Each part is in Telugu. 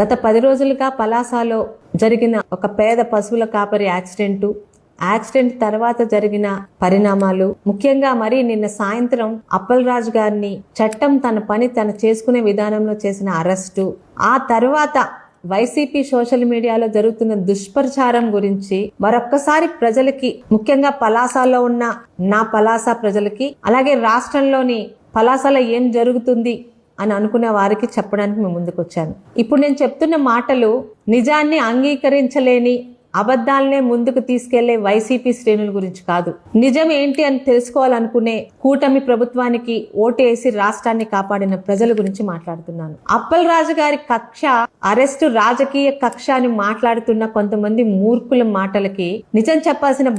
గత 10 రోజులుగా పలాసలో జరిగిన ఒక పేద పశువుల కాపరి యాక్సిడెంట్ తర్వాత జరిగిన పరిణామాలు, ముఖ్యంగా మరి నిన్న సాయంత్రం అప్పలరాజు గారిని చట్టం తన పని తను చేసుకునే విధానంలో చేసిన అరెస్టు, ఆ తర్వాత వైసీపీ సోషల్ మీడియాలో జరుగుతున్న దుష్ప్రచారం గురించి మరొక్కసారి ప్రజలకి, ముఖ్యంగా పలాసలో ఉన్న నా పలాస ప్రజలకి, అలాగే రాష్ట్రంలోని పలాసలో ఏం జరుగుతుంది అని అనుకునే వారికి చెప్పడానికి మేము ముందుకు వచ్చాను. ఇప్పుడు నేను చెప్తున్న మాటలు నిజాన్ని అంగీకరించలేని, అబద్ధాలనే ముందుకు తీసుకెళ్లే వైసీపీ శ్రేణుల గురించి కాదు. నిజం ఏంటి అని తెలుసుకోవాలనుకునే కూటమి ప్రభుత్వానికి ఓటేసి రాష్ట్రాన్ని కాపాడిన ప్రజల గురించి మాట్లాడుతున్నాను. అప్పలరాజు గారి కక్ష, అరెస్టు రాజకీయ కక్ష అని మాట్లాడుతున్న కొంతమంది మూర్ఖుల మాటలకి నిజం చెప్పాల్సిన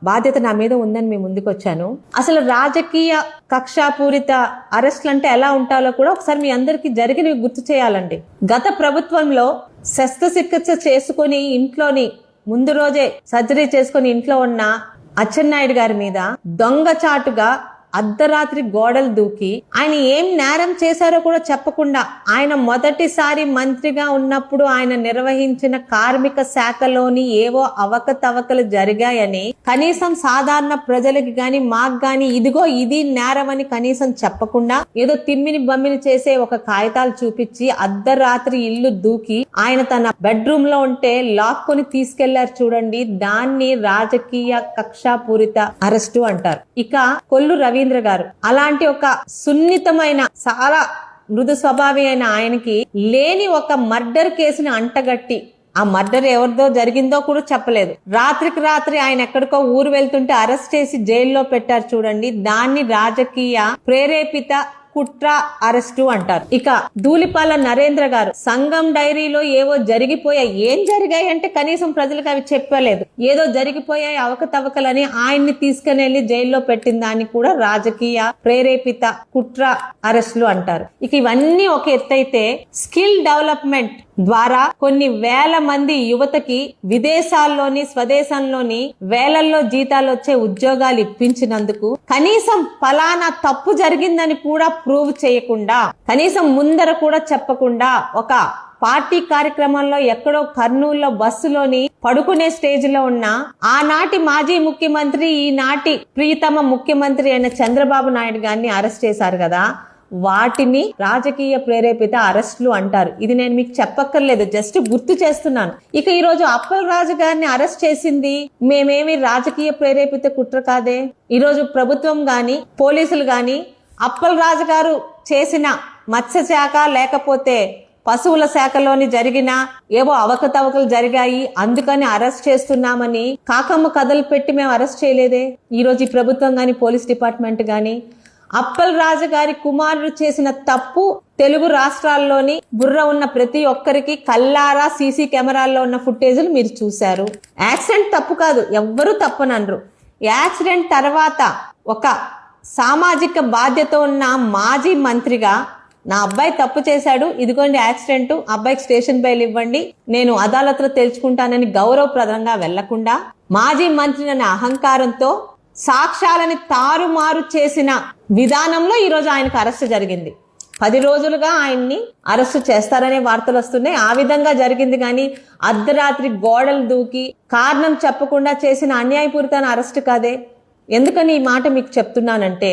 బాధ్యత నా మీద ఉందని మేము ముందుకు వచ్చాను. అసలు రాజకీయ కక్షాపూరిత అరెస్టులు అంటే ఎలా ఉంటాలో కూడా ఒకసారి మీ అందరికీ జరిగినవి గుర్తు చేయాలండి. గత ప్రభుత్వంలో శస్త్రచికిత్స చేసుకుని ఇంట్లోని ముందు రోజే సర్జరీ చేసుకుని ఇంట్లో ఉన్న అచ్చెన్నాయుడు గారి మీద దొంగచాటుగా అర్ధరాత్రి గోడలు దూకి ఆయన ఏం నేరం చేశారో కూడా చెప్పకుండా, ఆయన మొదటిసారి మంత్రిగా ఉన్నప్పుడు ఆయన నిర్వహించిన కార్మిక శాఖలోని ఏవో అవకతవకలు జరిగాయని కనీసం సాధారణ ప్రజలకి గాని మాకు గాని ఇదిగో ఇది నేరం అని కనీసం చెప్పకుండా ఏదో తిమ్మిని బమ్మిని చేసే ఒక కాగితాలు చూపించి అర్ధరాత్రి ఇల్లు దూకి ఆయన తన బెడ్రూమ్ లో ఉంటే లాక్కొని తీసుకెళ్లారు చూడండి. దాన్ని రాజకీయ కక్షాపూరిత అరెస్టు అంటారు. ఇక కొల్లు రవీంద్ర గారు అలాంటి ఒక సున్నితమైన, చాలా మృదు స్వభావి అయిన ఆయనకి లేని ఒక మర్డర్ కేసుని అంటగట్టి, ఆ మర్డర్ ఎవరిదో జరిగిందో కూడా చెప్పలేదు, రాత్రికి రాత్రి ఆయన ఎక్కడికో ఊరు వెళ్తుంటే అరెస్ట్ చేసి జైల్లో పెట్టారు చూడండి. దాన్ని రాజకీయ ప్రేరేపిత కుట్ర అరెస్టు అంటారు. ఇక ధూళిపాల నరేంద్ర గారు సంఘం డైరీలో ఏవో జరిగిపోయాయి, ఏం జరిగాయి అంటే కనీసం ప్రజలకు అవి చెప్పలేదు, ఏదో జరిగిపోయాయి అవకతవకలని ఆయన్ని తీసుకుని వెళ్లి జైల్లో పెట్టిన దాన్ని కూడా రాజకీయ ప్రేరేపిత కుట్ర అరెస్టులు అంటారు. ఇక ఇవన్నీ ఒక ఎత్తైతే, స్కిల్ డెవలప్మెంట్ ద్వారా కొన్ని వేల మంది యువతకి విదేశాల్లోని స్వదేశంలోని వేలల్లో జీతాలు వచ్చే ఉద్యోగాలు ఇప్పించినందుకు కనీసం ఫలానా తప్పు జరిగిందని కూడా ప్రూవ్ చేయకుండా, కనీసం ముందర కూడా చెప్పకుండా, ఒక పార్టీ కార్యక్రమంలో ఎక్కడో కర్నూలులో బస్సులోని పడుకునే స్టేజ్ లో ఉన్న ఆనాటి మాజీ ముఖ్యమంత్రి, ఈనాటి ప్రియతమ ముఖ్యమంత్రి అయిన చంద్రబాబు నాయుడు గారిని అరెస్ట్ చేశారు కదా, వాటిని రాజకీయ ప్రేరేపిత అరెస్టులు అంటారు. ఇది నేను మీకు చెప్పక్కర్లేదు, జస్ట్ గుర్తు చేస్తున్నాను. ఇక ఈ రోజు అప్పలరాజు గారిని అరెస్ట్ చేసింది మేమేమి రాజకీయ ప్రేరేపిత కుట్ర కాదే. ఈ రోజు ప్రభుత్వం గాని పోలీసులు గాని అప్పలరాజు గారు చేసిన మత్స్య శాఖ లేకపోతే పశువుల శాఖలోని జరిగిన ఏవో అవకతవకలు జరిగాయి అందుకని అరెస్ట్ చేస్తున్నామని కాకమ్మ కథలు పెట్టి మేము అరెస్ట్ చేయలేదే. ఈ రోజు ఈ ప్రభుత్వం గాని పోలీస్ డిపార్ట్మెంట్ గాని అప్పలరాజు గారి కుమారుడు చేసిన తప్పు తెలుగు రాష్ట్రాల్లోని బుర్ర ఉన్న ప్రతి ఒక్కరికి కల్లారా సీసీ కెమెరాల్లో ఉన్న ఫుటేజీలు మీరు చూశారు. యాక్సిడెంట్ తప్పు కాదు, ఎవ్వరూ తప్పననరు. యాక్సిడెంట్ తర్వాత ఒక సామాజిక బాధ్యత ఉన్న మాజీ మంత్రిగా నా అబ్బాయి తప్పు చేశాడు, ఇదిగోండి యాక్సిడెంట్, అబ్బాయికి స్టేషన్ బెయిల్ ఇవ్వండి, నేను అదాలత్లో తెలుసుకుంటానని గౌరవప్రదంగా వెళ్లకుండా మాజీ మంత్రి అనే అహంకారంతో సాక్ష్యాలని తారుమారు చేసిన విధానంలో ఈరోజు ఆయనకు అరెస్టు జరిగింది. 10 రోజులుగా ఆయన్ని అరెస్టు చేస్తారనే వార్తలు వస్తున్నాయి. ఆ విధంగా జరిగింది కానీ అర్ధరాత్రి గోడలు దూకి కారణం చెప్పకుండా చేసిన అన్యాయపూరితమైన అరెస్టు కాదే. ఎందుకని ఈ మాట మీకు చెప్తున్నానంటే,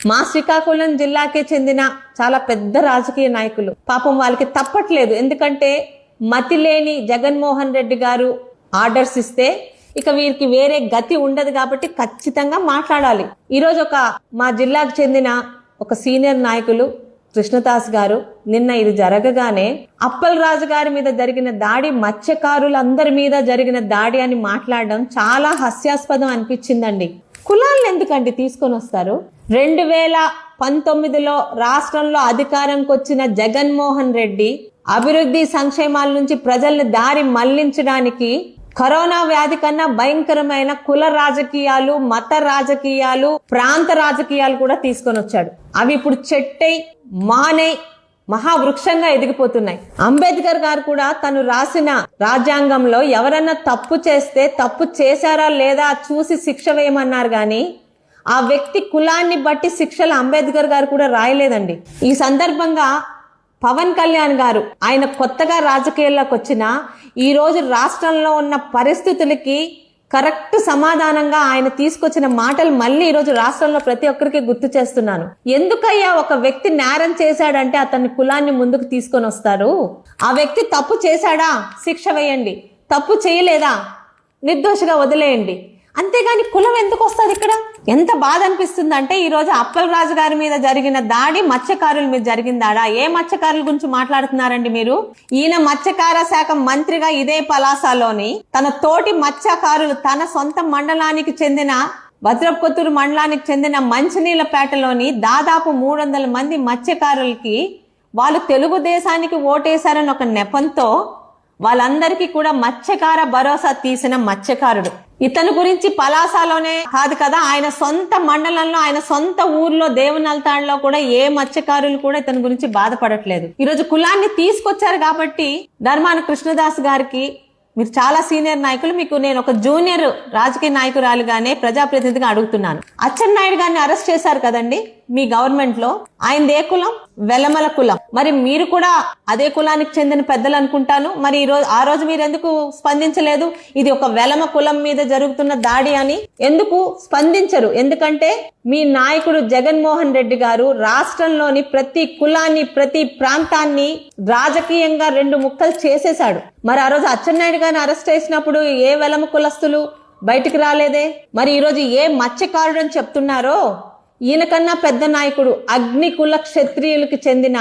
మా శ్రీకాకుళం జిల్లాకే చెందిన చాలా పెద్ద రాజకీయ నాయకులు పాపం వాళ్ళకి తప్పట్లేదు. ఎందుకంటే మతిలేని జగన్మోహన్ రెడ్డి గారు ఆర్డర్స్ ఇస్తే ఇక వీరికి వేరే గతి ఉండదు కాబట్టి ఖచ్చితంగా మాట్లాడాలి. ఈరోజు ఒక మా జిల్లాకు చెందిన ఒక సీనియర్ నాయకులు కృష్ణదాస్ గారు నిన్న ఇది జరగగానే అప్పలరాజు గారి మీద జరిగిన దాడి మత్స్యకారులందరి మీద జరిగిన దాడి అని మాట్లాడడం చాలా హాస్యాస్పదం అనిపించిందండి. కులాలను ఎందుకండి తీసుకొని వస్తారు? 2019లో రాష్ట్రంలో అధికారంకి వచ్చిన జగన్మోహన్ రెడ్డి అభివృద్ధి సంక్షేమాల నుంచి ప్రజల్ని దారి మళ్లించడానికి కరోనా వ్యాధి కన్నా భయంకరమైన కుల రాజకీయాలు, మత రాజకీయాలు, ప్రాంత రాజకీయాలు కూడా తీసుకొని వచ్చాడు. అవి ఇప్పుడు చెట్టై మానై మహావృక్షంగా ఎదిగిపోతున్నాయి. అంబేద్కర్ గారు కూడా తను రాసిన రాజ్యాంగంలో ఎవరన్నా తప్పు చేస్తే తప్పు చేశారా లేదా చూసి శిక్ష వేయమన్నారు గాని ఆ వ్యక్తి కులాన్ని బట్టి శిక్షలు అంబేద్కర్ గారు కూడా రాయలేదండి. ఈ సందర్భంగా పవన్ కళ్యాణ్ గారు ఆయన కొత్తగా రాజకీయాల్లోకి వచ్చిన ఈ రోజు రాష్ట్రంలో ఉన్న పరిస్థితులకి కరెక్ట్ సమాధానంగా ఆయన తీసుకొచ్చిన మాటలు మళ్ళీ ఈ రోజు రాష్ట్రంలో ప్రతి ఒక్కరికి గుర్తు చేస్తున్నాను. ఎందుకయ్యా ఒక వ్యక్తి నేరం చేశాడంటే అతని కులాన్ని ముందుకు తీసుకొని వస్తారు? ఆ వ్యక్తి తప్పు చేశాడా, శిక్ష వేయండి. తప్పు చేయలేదా, నిర్దోషిగా వదిలేయండి. అంతేగాని కులం ఎందుకు వస్తుంది ఇక్కడ? ఎంత బాధ అనిపిస్తుంది అంటే ఈ రోజు అప్పల్ రాజు గారి మీద జరిగిన దాడి మత్స్యకారుల మీద జరిగిందాడా? ఏ మత్స్యకారుల గురించి మాట్లాడుతున్నారండి మీరు? ఈయన మత్స్యకార శాఖ మంత్రిగా ఇదే పలాసలోని తన తోటి మత్స్యకారులు తన సొంత మండలానికి చెందిన భద్రపుకొత్తూరు మండలానికి చెందిన మంచినీళ్ళపేటలోని దాదాపు 300 మంది మత్స్యకారులకి వాళ్ళు తెలుగుదేశానికి ఓటేశారని ఒక నెపంతో వాళ్ళందరికీ కూడా మత్స్యకార భరోసా తీసిన మత్స్యకారుడు. ఇతని గురించి పలాసలోనే కాదు కదా, ఆయన సొంత మండలంలో ఆయన సొంత ఊర్లో దేవునల్తాడులో కూడా ఏ మత్స్యకారులు కూడా ఇతని గురించి బాధపడట్లేదు. ఈరోజు కులాన్ని తీసుకొచ్చారు కాబట్టి ధర్మాన కృష్ణదాస్ గారికి, మీరు చాలా సీనియర్ నాయకులు, మీకు నేను ఒక జూనియర్ రాజకీయ నాయకురాలుగానే ప్రజాప్రతినిధిగా అడుగుతున్నాను. అచ్చెన్నాయుడు గారిని అరెస్ట్ చేశారు కదండి మీ గవర్నమెంట్ లో. ఆయనది ఏ కులం? వెలమల కులం. మరి మీరు కూడా అదే కులానికి చెందిన పెద్దలు అనుకుంటాను. మరి ఆ రోజు మీరు ఎందుకు స్పందించలేదు? ఇది ఒక వెలమ కులం మీద జరుగుతున్న దాడి అని ఎందుకు స్పందించరు? ఎందుకంటే మీ నాయకుడు జగన్మోహన్ రెడ్డి గారు రాష్ట్రంలోని ప్రతి కులాన్ని, ప్రతి ప్రాంతాన్ని రాజకీయంగా 2 ముక్కలు చేసేశాడు. మరి ఆ రోజు అచ్చెన్నాయుడు గారిని అరెస్ట్ చేసినప్పుడు ఏ వెలమ కులస్తులు బయటికి రాలేదే? మరి ఈరోజు ఏ మత్స్యకారుడు అని చెప్తున్నారో ఈయనకన్నా పెద్ద నాయకుడు అగ్నికుల క్షత్రియులకు చెందిన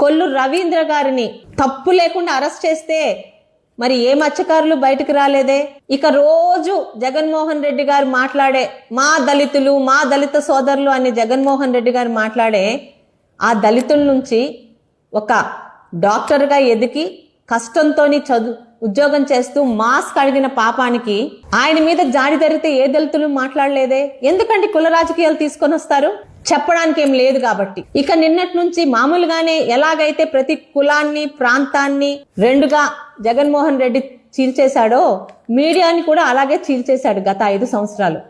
కొల్లు రవీంద్ర గారిని తప్పు లేకుండా అరెస్ట్ చేస్తే మరి ఏ మత్స్యకారులు బయటకు రాలేదే? ఇక రోజు జగన్మోహన్ రెడ్డి గారు మాట్లాడే మా దళితులు, మా దళిత సోదరులు అని జగన్మోహన్ రెడ్డి గారు మాట్లాడే ఆ దళితుల నుంచి ఒక డాక్టర్గా ఎదిగి కష్టంతోని ఉద్యోగం చేస్తూ మాస్క్ అడిగిన పాపానికి ఆయన మీద జాడి జరిగితే ఏ దళితులు మాట్లాడలేదే? ఎందుకంటే కుల రాజకీయాలు తీసుకొని వస్తారు? చెప్పడానికి ఏం లేదు కాబట్టి. ఇక నిన్నటి నుంచి మామూలుగానే ఎలాగైతే ప్రతి కులాన్ని, ప్రాంతాన్ని 2గా జగన్మోహన్ రెడ్డి చీల్చేశాడో మీడియాని కూడా అలాగే చీల్చేశాడు గత 5 సంవత్సరాలు.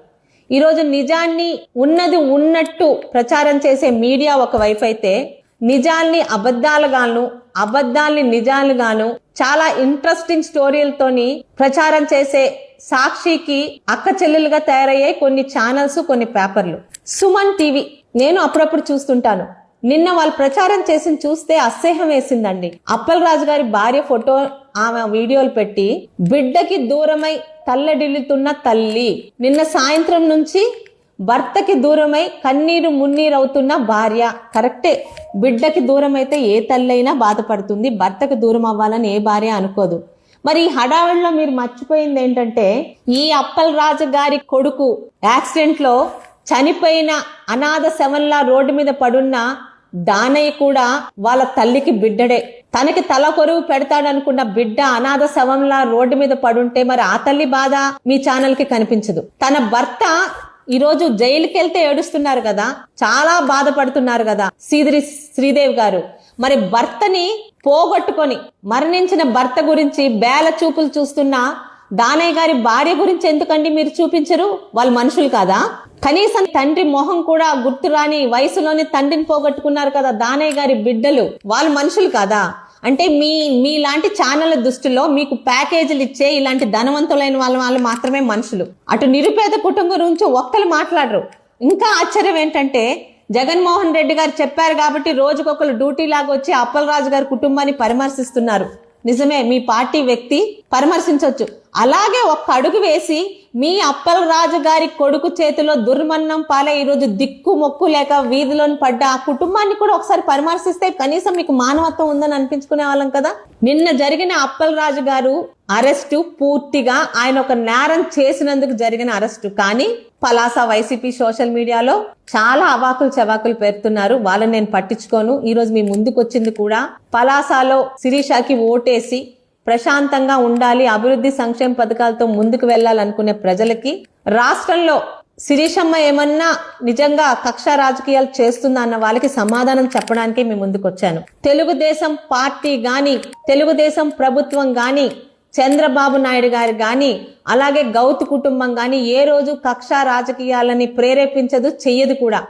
ఈరోజు నిజాన్ని ఉన్నది ఉన్నట్టు ప్రచారం చేసే మీడియా ఒకవైపు అయితే, నిజాల్ని అబద్ధాలుగాను, అబద్ధాల్ని నిజాలుగాను చాలా ఇంట్రెస్టింగ్ స్టోరీలతోని ప్రచారం చేసే సాక్షికి అక్క చెల్లెలుగా తయారయ్యాయి కొన్ని ఛానల్స్, కొన్ని పేపర్లు. సుమన్ టీవీ నేను అప్పుడప్పుడు చూస్తుంటాను. నిన్న వాళ్ళు ప్రచారం చేసి చూస్తే అసహ్యం వేసిందండి. అప్పల్ రాజు గారి భార్య ఫోటో, ఆమె వీడియోలు పెట్టి బిడ్డకి దూరమై తల్లడిల్లుతున్న తల్లి, నిన్న సాయంత్రం నుంచి భర్తకి దూరమై కన్నీరు మున్నీరవుతున్న భార్య. కరెక్టే, బిడ్డకి దూరం అయితే ఏ తల్లైనా బాధపడుతుంది, భర్తకు దూరం అవ్వాలని ఏ భార్య అనుకోదు. మరి ఈ హడావిడిలో మీరు మర్చిపోయింది ఏంటంటే, ఈ అప్పల్ రాజు గారి కొడుకు యాక్సిడెంట్ లో చనిపోయిన అనాథ శవంలా రోడ్డు మీద పడున్న దానయ్య కూడా వాళ్ళ తల్లికి బిడ్డడే. తనకి తల కొరువు పెడతాడనుకున్న బిడ్డ అనాథ శవంలా రోడ్డు మీద పడుంటే మరి ఆ తల్లి బాధ మీ ఛానల్ కి కనిపించదు. తన భర్త ఈరోజు జైలుకి వెళ్తే ఏడుస్తున్నారు కదా, చాలా బాధపడుతున్నారు కదా శ్రీదేవి గారు. మరి భర్తని పోగొట్టుకొని మరణించిన భర్త గురించి బేల చూపులు చూస్తున్న దానయ్య గారి భార్య గురించి ఎందుకండి మీరు చూపించరు? వాళ్ళు మనుషులు కాదా? కనీసం తండ్రి మొహం కూడా గుర్తు రాని వయసులోనే తండ్రిని పోగొట్టుకున్నారు కదా దానయ్య గారి బిడ్డలు, వాళ్ళు మనుషులు కాదా? అంటే మీలాంటి ఛానళ్ల దృష్టిలో మీకు ప్యాకేజీలు ఇచ్చే ఇలాంటి ధనవంతులైన వాళ్ళు మాత్రమే మనుషులు. అటు నిరుపేద కుటుంబం గురించి ఒక్కరు మాట్లాడరు. ఇంకా ఆశ్చర్యం ఏంటంటే, జగన్మోహన్ రెడ్డి గారు చెప్పారు కాబట్టి రోజుకొకరు డ్యూటీ లాగా వచ్చి అప్పల్ రాజు గారి కుటుంబాన్ని పరామర్శిస్తున్నారు. నిజమే, మీ పార్టీ వ్యక్తి పరామర్శించవచ్చు. అలాగే ఒక్క అడుగు వేసి మీ అప్పల్ రాజు గారి కొడుకు చేతిలో దుర్మన్నం పాలే ఈరోజు దిక్కు మొక్కు లేక వీధిలోని పడ్డ ఆ కుటుంబాన్ని కూడా ఒకసారి పరామర్శిస్తే కనీసం మీకు మానవత్వం ఉందని అనిపించుకునే వాళ్ళం కదా. నిన్న జరిగిన అప్పల్ రాజు గారు అరెస్టు పూర్తిగా ఆయన ఒక నేరం చేసినందుకు జరిగిన అరెస్టు. కానీ పలాస వైసీపీ సోషల్ మీడియాలో చాలా అవాకులు చవాకులు పెడుతున్నారు. వాళ్ళని నేను పట్టించుకోను. ఈ రోజు మీ ముందుకు వచ్చింది కూడా పలాసలో శిరీషకి ఓటేసి ప్రశాంతంగా ఉండాలి, అభివృద్ధి సంక్షేమ పథకాలతో ముందుకు వెళ్లాలనుకునే ప్రజలకి, రాష్ట్రంలో శిరీషమ్మ ఏమన్నా నిజంగా కక్ష రాజకీయాలు చేస్తుందా అన్న వాళ్ళకి సమాధానం చెప్పడానికి మీ ముందుకు వచ్చాను. తెలుగుదేశం పార్టీ గాని, తెలుగుదేశం ప్రభుత్వం గాని, చంద్రబాబు నాయుడు గారు గాని, అలాగే గౌతు కుటుంబం గాని ఏ రోజు కక్ష రాజకీయాలని ప్రేరేపించదు, చెయ్యదు కూడా.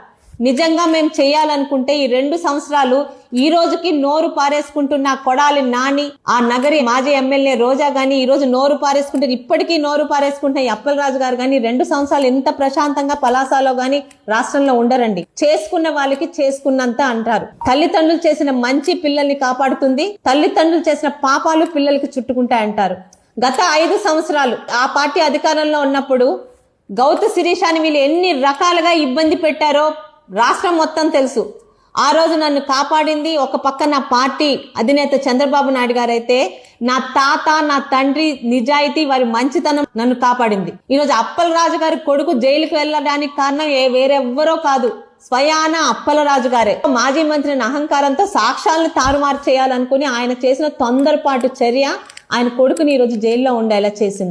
నిజంగా మేము చేయాలనుకుంటే ఈ 2 సంవత్సరాలు ఈ రోజుకి నోరు పారేసుకుంటున్న కొడాలి నాని, ఆ నగరి మాజీ ఎమ్మెల్యే రోజా గాని ఈ రోజు నోరు పారేసుకుంటే ఇప్పటికీ నోరు పారేసుకుంటున్న ఈ అప్పలరాజు గారు గాని 2 సంవత్సరాలు ఎంత ప్రశాంతంగా పలాసలో గాని రాష్ట్రంలో ఉండరండి. చేసుకున్న వాళ్ళకి చేసుకున్నంత అంటారు. తల్లిదండ్రులు చేసిన మంచి పిల్లల్ని కాపాడుతుంది, తల్లిదండ్రులు చేసిన పాపాలు పిల్లలకి చుట్టుకుంటాయంటారు. గత 5 సంవత్సరాలు ఆ పార్టీ అధికారంలో ఉన్నప్పుడు గౌతు శిరీషాని వీళ్ళు ఎన్ని రకాలుగా ఇబ్బంది పెట్టారో రాష్ట్రం మొత్తం తెలుసు. ఆ రోజు నన్ను కాపాడింది ఒక పక్క నా పార్టీ అధినేత చంద్రబాబు నాయుడు గారు అయితే, నా తాత నా తండ్రి నిజాయితీ వారి మంచితనం నన్ను కాపాడింది. ఈరోజు అప్పలరాజు గారి కొడుకు జైలుకు వెళ్ళడానికి కారణం వేరెవ్వరో కాదు, స్వయాన అప్పలరాజు గారే. మాజీ మంత్రిని అహంకారంతో సాక్ష్యాలను తారుమారు చేయాలనుకుని ఆయన చేసిన తొందరపాటు చర్య ఆయన కొడుకుని ఈరోజు జైల్లో ఉండేలా చేసింది.